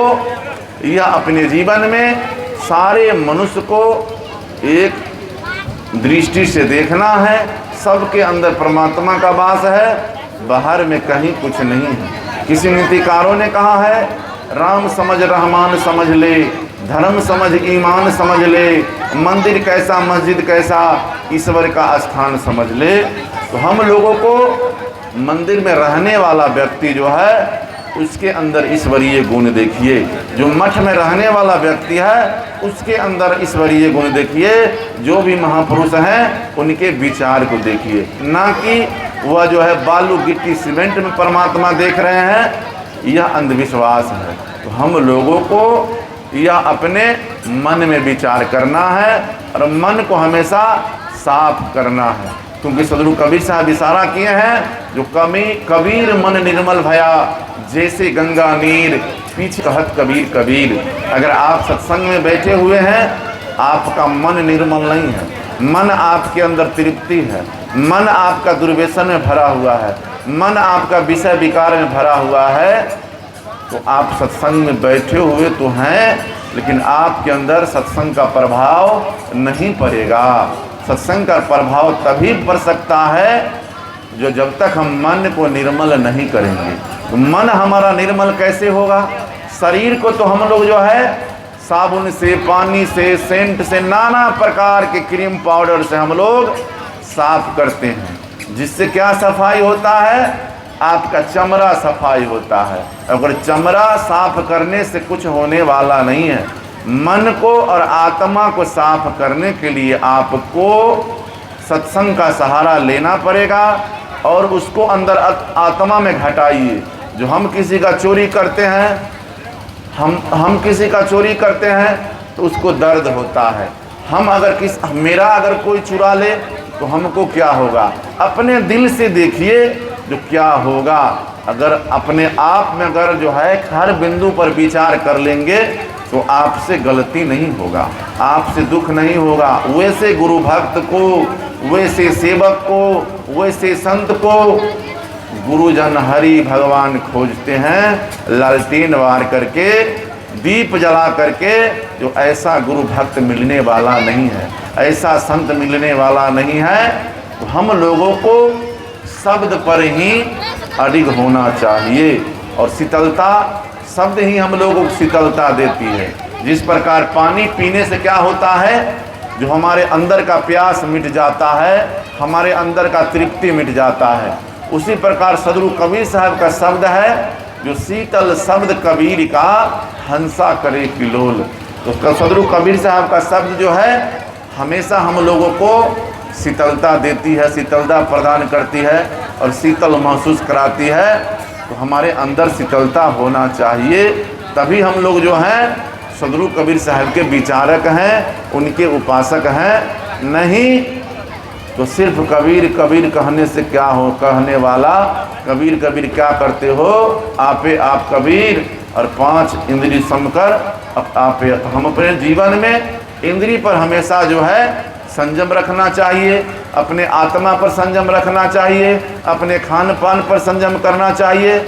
यह अपने जीवन में सारे मनुष्य को एक दृष्टि से देखना है, सबके अंदर परमात्मा का वास है, बाहर में कहीं कुछ नहीं है। किसी नीतिकारों ने कहा है, राम समझ रहमान समझ ले, धर्म समझ ईमान समझ ले, मंदिर कैसा मस्जिद कैसा, ईश्वर का स्थान समझ ले। तो हम लोगों को मंदिर में रहने वाला व्यक्ति जो है उसके अंदर ईश्वरीय गुण देखिए, जो मठ में रहने वाला व्यक्ति है उसके अंदर ईश्वरीय गुण देखिए, जो भी महापुरुष हैं उनके विचार को देखिए, ना कि वह जो है बालू गिट्टी सीमेंट में परमात्मा देख रहे हैं। यह अंधविश्वास है। तो हम लोगों को यह अपने मन में विचार करना है और मन को हमेशा साफ करना है, क्योंकि सदगुरु कबीर साहब इशारा किए हैं, जो कबीर मन निर्मल भया जैसे गंगा नीर, पीछे कहत कबीर कबीर। अगर आप सत्संग में बैठे हुए हैं, आपका मन निर्मल नहीं है, मन आपके अंदर तृप्ति है, मन आपका दुर्व्यसन में भरा हुआ है, मन आपका विषय विकार में भरा हुआ है, तो आप सत्संग में बैठे हुए तो हैं, लेकिन आपके अंदर सत्संग का प्रभाव नहीं पड़ेगा। सत्संग का प्रभाव तभी पड़ सकता है जो जब तक हम मन को निर्मल नहीं करेंगे। तो मन हमारा निर्मल कैसे होगा? शरीर को तो हम लोग जो है साबुन से, पानी से, सेंट से, नाना प्रकार के क्रीम पाउडर से हम लोग साफ करते हैं, जिससे क्या सफाई होता है? आपका चमड़ा सफाई होता है। अगर चमड़ा साफ करने से कुछ होने वाला नहीं है। मन को और आत्मा को साफ करने के लिए आपको सत्संग का सहारा लेना पड़ेगा और उसको अंदर आत्मा में घटाइए। जो हम किसी का चोरी करते हैं, हम किसी का चोरी करते हैं तो उसको दर्द होता है। हम अगर मेरा अगर कोई चुरा ले तो हमको क्या होगा? अपने दिल से देखिए जो क्या होगा। अगर अपने आप में अगर जो है हर बिंदु पर विचार कर लेंगे तो आपसे गलती नहीं होगा, आपसे दुख नहीं होगा। वैसे गुरु भक्त को, वैसे सेवक को, वैसे संत को गुरुजन हरि भगवान खोजते हैं, लालटेन वार करके, दीप जला करके। जो ऐसा गुरु भक्त मिलने वाला नहीं है, ऐसा संत मिलने वाला नहीं है। तो हम लोगों को शब्द पर ही अडिग होना चाहिए, और शीतलता, शब्द ही हम लोगों को शीतलता देती है। जिस प्रकार पानी पीने से क्या होता है? जो हमारे अंदर का प्यास मिट जाता है, हमारे अंदर का तृप्ति मिट जाता है। उसी प्रकार सदगुरु कबीर साहब का शब्द है, जो शीतल शब्द कबीर का हंसा करे किलोल। तो सदगुरु कबीर साहब का शब्द जो है हमेशा हम लोगों को शीतलता देती है, शीतलता प्रदान करती है और शीतल महसूस कराती है। तो हमारे अंदर शीतलता होना चाहिए, तभी हम लोग जो हैं सदगुरु कबीर साहब के विचारक हैं, उनके उपासक हैं। नहीं तो सिर्फ कबीर कबीर कहने से क्या हो? कहने वाला कबीर कबीर क्या करते हो? आपे आप कबीर, और 5 इंद्री समकर आपे। हम अपने जीवन में इंद्री पर हमेशा जो है संयम रखना चाहिए, अपने आत्मा पर संयम रखना चाहिए, अपने खान पान पर संयम करना चाहिए,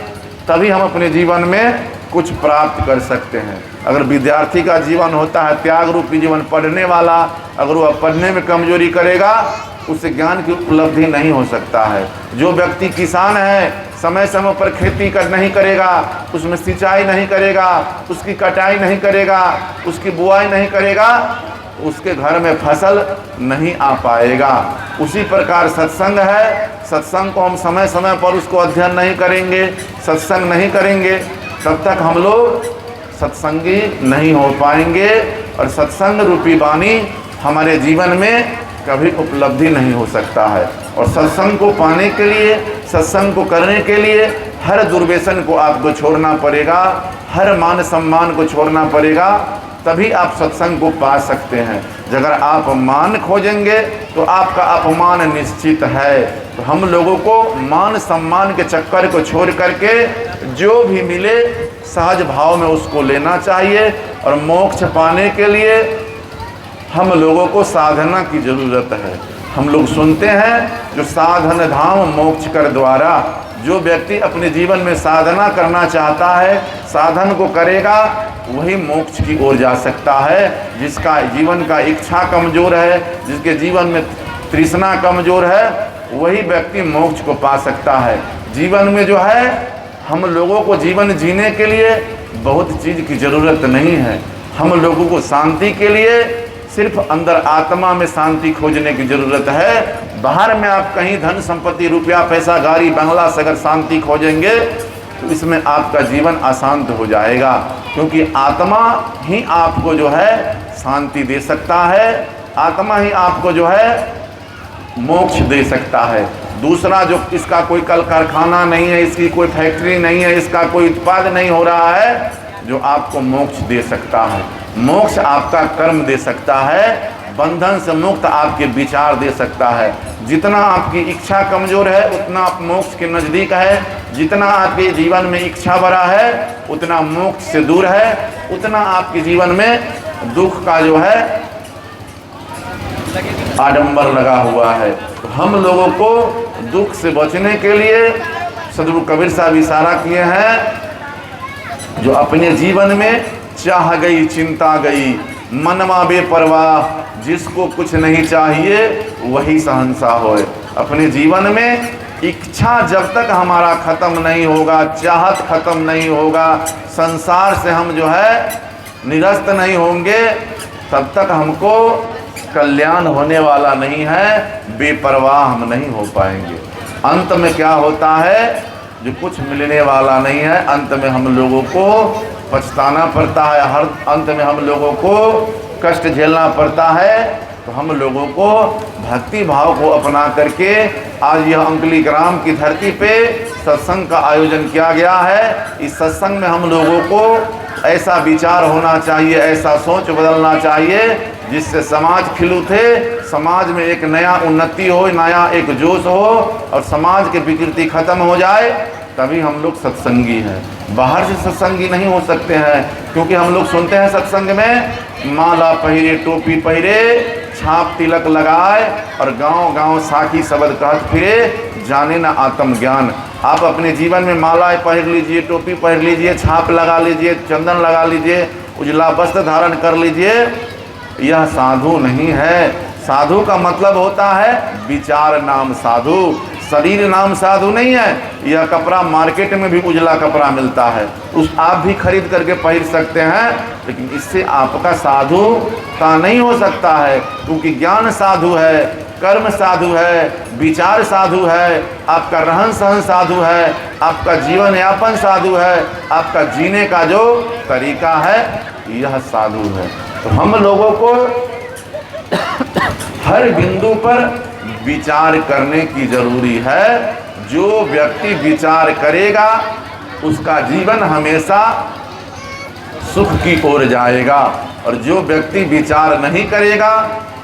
तभी हम अपने जीवन में कुछ प्राप्त कर सकते हैं। अगर विद्यार्थी का जीवन होता है त्याग रूपी जीवन, पढ़ने वाला अगर वह पढ़ने में कमजोरी करेगा, उससे ज्ञान की उपलब्धि नहीं हो सकता है। जो व्यक्ति किसान है, समय समय पर खेती नहीं करेगा, उसमें सिंचाई नहीं करेगा, उसकी कटाई नहीं करेगा, उसकी बुआई नहीं करेगा, उसके घर में फसल नहीं आ पाएगा। उसी प्रकार सत्संग है, सत्संग को हम समय समय पर उसको अध्ययन नहीं करेंगे, सत्संग नहीं करेंगे, तब तक हम लोग सत्संगी नहीं हो पाएंगे और सत्संग रूपी वाणी हमारे जीवन में कभी उपलब्धि नहीं हो सकता है। और सत्संग को पाने के लिए, सत्संग को करने के लिए हर दुर्व्यसन को आपको छोड़ना पड़ेगा, हर मान सम्मान को छोड़ना पड़ेगा, तभी आप सत्संग को पा सकते हैं। अगर आप मान खोजेंगे तो आपका अपमान निश्चित है। तो हम लोगों को मान सम्मान के चक्कर को छोड़ करके जो भी मिले सहज भाव में उसको लेना चाहिए। और मोक्ष पाने के लिए हम लोगों को साधना की ज़रूरत है। हम लोग सुनते हैं जो साधन धाम मोक्ष कर द्वारा। जो व्यक्ति अपने जीवन में साधना करना चाहता है, साधन को करेगा, वही मोक्ष की ओर जा सकता है। जिसका जीवन का इच्छा कमज़ोर है, जिसके जीवन में तृष्णा कमज़ोर है, वही व्यक्ति मोक्ष को पा सकता है। जीवन में जो है हम लोगों को जीवन जीने के लिए बहुत चीज़ की ज़रूरत नहीं है। हम लोगों को शांति के लिए सिर्फ अंदर आत्मा में शांति खोजने की ज़रूरत है। बाहर में आप कहीं धन संपत्ति रुपया पैसा गाड़ी बंगला से अगर शांति खोजेंगे तो इसमें आपका जीवन अशांत हो जाएगा, क्योंकि आत्मा ही आपको जो है शांति दे सकता है, आत्मा ही आपको जो है मोक्ष दे सकता है। दूसरा जो इसका कोई कल कारखाना नहीं है, इसकी कोई फैक्ट्री नहीं है, इसका कोई उत्पाद नहीं हो रहा है जो आपको मोक्ष दे सकता है। मोक्ष आपका कर्म दे सकता है, बंधन से मुक्त आपके विचार दे सकता है। जितना आपकी इच्छा कमज़ोर है उतना आप मोक्ष के नज़दीक है, जितना आपके जीवन में इच्छा बड़ा है उतना मोक्ष से दूर है, उतना आपके जीवन में दुख का जो है आडंबर लगा हुआ है। तो हम लोगों को दुख से बचने के लिए सदगुरु कबीर साहब इशारा किए हैं, जो अपने जीवन में चाह गई चिंता गई मनवा बेपरवाह, जिसको कुछ नहीं चाहिए वही शहंशाह होए। अपने जीवन में इच्छा जब तक हमारा ख़त्म नहीं होगा, चाहत ख़त्म नहीं होगा, संसार से हम जो है निरस्त नहीं होंगे, तब तक हमको कल्याण होने वाला नहीं है, बेपरवाह हम नहीं हो पाएंगे। अंत में क्या होता है, जो कुछ मिलने वाला नहीं है, अंत में हम लोगों को पछताना पड़ता है, हर अंत में हम लोगों को कष्ट झेलना पड़ता है। तो हम लोगों को भक्ति भाव को अपना करके आज यह अंकली ग्राम की धरती पे सत्संग का आयोजन किया गया है। इस सत्संग में हम लोगों को ऐसा विचार होना चाहिए, ऐसा सोच बदलना चाहिए जिससे समाज खिल उठे, समाज में एक नया उन्नति हो, नया एक जोश हो और समाज की विकृति खत्म हो जाए, तभी हम लोग सत्संगी हैं। बाहर से सत्संगी नहीं हो सकते हैं, क्योंकि हम लोग सुनते हैं सत्संग में माला पहिरे टोपी पहिरे छाप तिलक लगाए और गांव गांव साखी शब्द कहत फिरे, जाने ना आत्मज्ञान। आप अपने जीवन में मालाएं पहन लीजिए, टोपी पहन लीजिए, छाप लगा लीजिए, चंदन लगा लीजिए, उजला वस्त्र धारण कर लीजिए, यह साधु नहीं है। साधु का मतलब होता है विचार नाम साधु, शरीर नाम साधु नहीं है। यह कपड़ा मार्केट में भी उजला कपड़ा मिलता है, उस आप भी खरीद करके पहन सकते हैं, लेकिन इससे आपका साधुता नहीं हो सकता है, क्योंकि ज्ञान साधु है, कर्म साधु है, विचार साधु है, आपका रहन सहन साधु है, आपका जीवन यापन साधु है, आपका जीने का जो तरीका है यह साधु है। तो हम लोगों को हर बिंदु पर विचार करने की जरूरी है। जो व्यक्ति विचार करेगा उसका जीवन हमेशा सुख की ओर जाएगा, और जो व्यक्ति विचार नहीं करेगा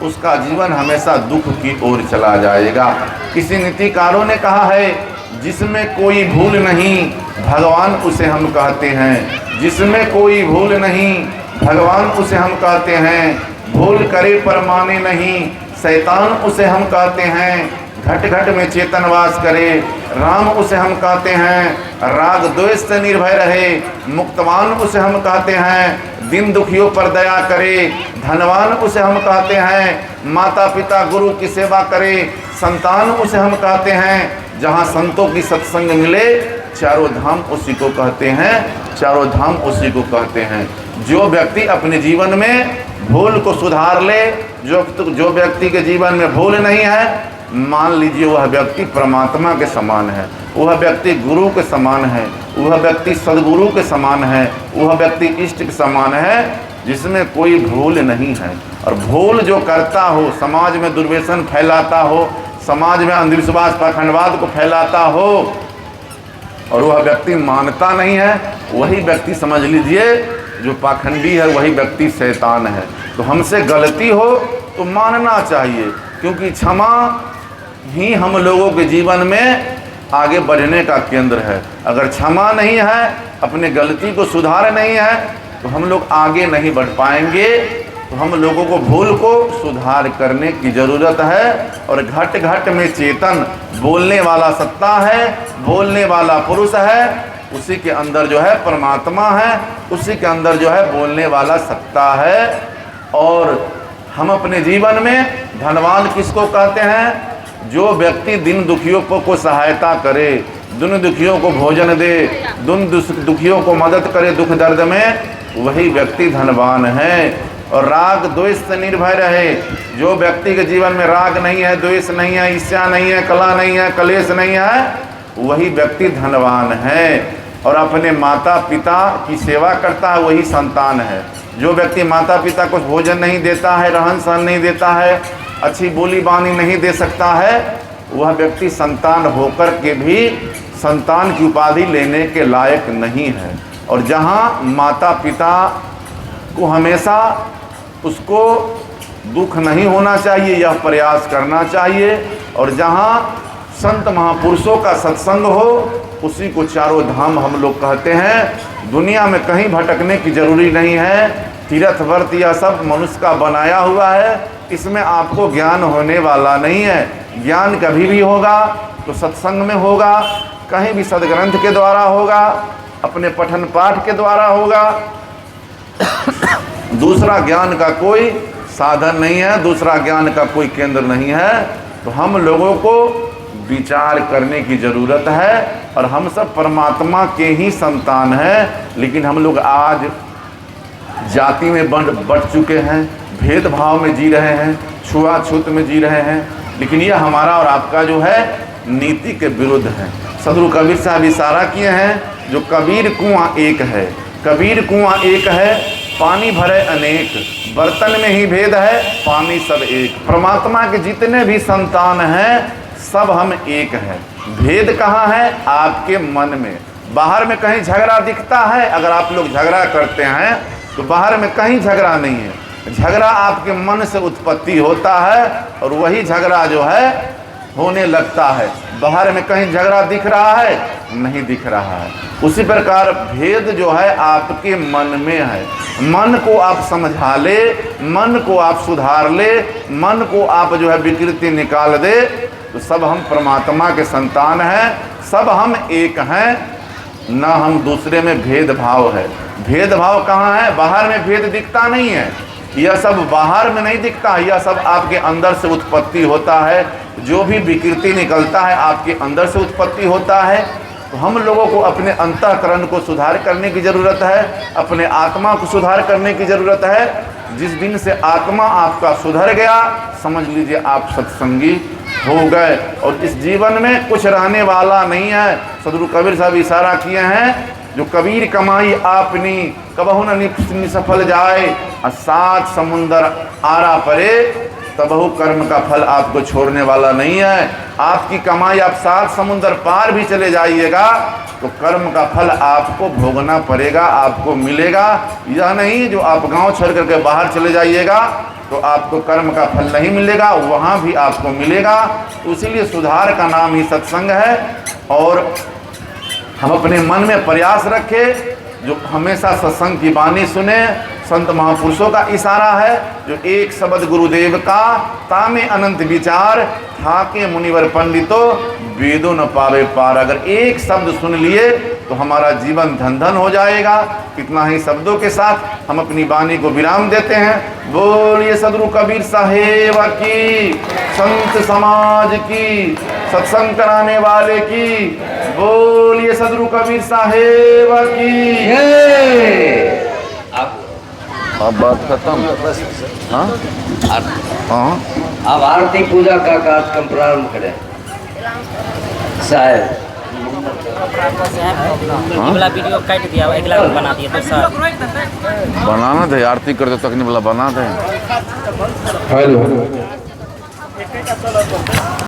उसका जीवन हमेशा दुख की ओर चला जाएगा। किसी नीतिकारों ने कहा है, जिसमें कोई भूल नहीं भगवान उसे हम कहते हैं, जिसमें कोई भूल नहीं भगवान उसे हम कहते हैं, भूल करे पर माने नहीं शैतान उसे हम कहते हैं, घट घट में चेतन वास करे राम उसे हम कहते हैं, राग द्वेष से निर्भय रहे मुक्तवान उसे हम कहते हैं, दिन दुखियों पर दया करे धनवान उसे हम कहते हैं, माता पिता गुरु की सेवा करे संतान उसे हम कहते हैं। जहाँ संतों की सत्संग मिले चारों धाम उसी को कहते हैं, चारों धाम उसी को कहते हैं। जो व्यक्ति अपने जीवन में भूल को सुधार ले, जो व्यक्ति के जीवन में भूल नहीं है, मान लीजिए वह व्यक्ति परमात्मा के समान है, वह व्यक्ति गुरु के समान है, वह व्यक्ति सदगुरु के समान है, वह व्यक्ति इष्ट के समान है, जिसमें कोई भूल नहीं है। और भूल जो करता हो, समाज में दुर्व्यसन फैलाता हो, समाज में अंधविश्वास पाखंडवाद को फैलाता हो, और वह व्यक्ति मानता नहीं है, वही व्यक्ति समझ लीजिए जो पाखंडी है, वही व्यक्ति शैतान है। तो हमसे गलती हो तो मानना चाहिए, क्योंकि क्षमा ही हम लोगों के जीवन में आगे बढ़ने का केंद्र है। अगर क्षमा नहीं है, अपने गलती को सुधार नहीं है, तो हम लोग आगे नहीं बढ़ पाएंगे। तो हम लोगों को भूल को सुधार करने की ज़रूरत है। और घट घट में चेतन, बोलने वाला सत्ता है, बोलने वाला पुरुष है, उसी के अंदर जो है परमात्मा है, उसी के अंदर जो है बोलने वाला सत्ता है। और हम अपने जीवन में धनवान किसको कहते हैं? जो व्यक्ति दिन दुखियों को सहायता करे, दिन दुखियों को भोजन दे, दिन दुखियों को मदद करे दुख दर्द में, वही व्यक्ति धनवान है। और राग द्वेष से निर्भय रहे। जो व्यक्ति के जीवन में राग नहीं है, द्वेष नहीं है, ईर्ष्या नहीं है, कलह नहीं है, कलेश नहीं है, वही व्यक्ति धनवान है। और अपने माता पिता की सेवा करता है, वही संतान है। जो व्यक्ति माता पिता को भोजन नहीं देता है, रहन सहन नहीं देता है, अच्छी बोली बानी नहीं दे सकता है, वह व्यक्ति संतान होकर के भी संतान की उपाधि लेने के लायक नहीं है। और जहाँ माता पिता को हमेशा उसको दुख नहीं होना चाहिए, यह प्रयास करना चाहिए। और जहाँ संत महापुरुषों का सत्संग हो, उसी को चारों धाम हम लोग कहते हैं। दुनिया में कहीं भटकने की जरूरी नहीं है। तीर्थ व्रत यह सब मनुष्य का बनाया हुआ है, इसमें आपको ज्ञान होने वाला नहीं है। ज्ञान कभी भी होगा तो सत्संग में होगा, कहीं भी सदग्रंथ के द्वारा होगा, अपने पठन पाठ के द्वारा होगा। दूसरा ज्ञान का कोई साधन नहीं है, दूसरा ज्ञान का कोई केंद्र नहीं है। तो हम लोगों को विचार करने की ज़रूरत है। और हम सब परमात्मा के ही संतान हैं, लेकिन हम लोग आज जाति में बंट चुके हैं, भेदभाव में जी रहे हैं, छुआछूत में जी रहे हैं। लेकिन यह हमारा और आपका जो है नीति के विरुद्ध है। सदगुरु कबीर साहब इशारा किए हैं, जो कबीर कुआं एक है, कबीर कुआं एक है, पानी भरे अनेक, बर्तन में ही भेद है, पानी सब एक। परमात्मा के जितने भी संतान हैं सब हम एक हैं। भेद कहाँ है? आपके मन में। बाहर में कहीं झगड़ा दिखता है, अगर आप लोग झगड़ा करते हैं तो बाहर में कहीं झगड़ा नहीं है। झगड़ा आपके मन से उत्पत्ति होता है और वही झगड़ा जो है होने लगता है। बाहर में कहीं झगड़ा दिख रहा है? नहीं दिख रहा है। उसी प्रकार भेद जो है आपके मन में है। मन को आप समझा ले, मन को आप सुधार ले, मन को आप जो है विकृति निकाल दे, तो सब हम परमात्मा के संतान हैं, सब हम एक हैं। ना हम दूसरे में भेदभाव है। भेदभाव कहाँ है? बाहर में भेद दिखता नहीं है। यह सब बाहर में नहीं दिखता है, यह सब आपके अंदर से उत्पत्ति होता है। जो भी विकृति निकलता है आपके अंदर से उत्पत्ति होता है। तो हम लोगों को अपने अंतःकरण को सुधार करने की ज़रूरत है, अपने आत्मा को सुधार करने की ज़रूरत है। जिस दिन से आत्मा आपका सुधर गया, समझ लीजिए आप सत्संगी हो गए। और इस जीवन में कुछ रहने वाला नहीं है। सदगुरु कबीर साहब इशारा किए हैं, जो कबीर कमाई आपनी कबहु न सफल जाए, और 7 समुंदर आरा परे, तबहु कर्म का फल आपको छोड़ने वाला नहीं है। आपकी कमाई आप 7 समुंदर पार भी चले जाइएगा तो कर्म का फल आपको भोगना पड़ेगा, आपको मिलेगा। यह नहीं जो आप गांव छोड़ करके बाहर चले जाइएगा तो आपको कर्म का फल नहीं मिलेगा, वहाँ भी आपको मिलेगा। इसीलिए सुधार का नाम ही सत्संग है। और हम अपने मन में प्रयास रखें, जो हमेशा सत्संग की वाणी सुने। संत महापुरुषों का इशारा है, जो एक शब्द गुरुदेव का, तामे अनंत विचार, थाके मुनिवर पंडितो, वेदों न पावे पार। अगर एक शब्द सुन लिए तो हमारा जीवन धन धन हो जाएगा। इतना ही शब्दों के साथ हम अपनी वाणी को विराम देते हैं। बोलिए सदगुरु कबीर साहेब की, संत समाज की, सत्संग कराने वाले की। बोलिए सदगुरु कबीर साहेब की। अब बात खत्म। हाँ हाँ, अब आरती पूजा का कार्यक्रम प्रारंभ करें साहब। वाला वीडियो काट दिया, अगला बना दिया। तो सर बनाना दे, आरती कर दो, तकनी वाला बना दे। हेलो।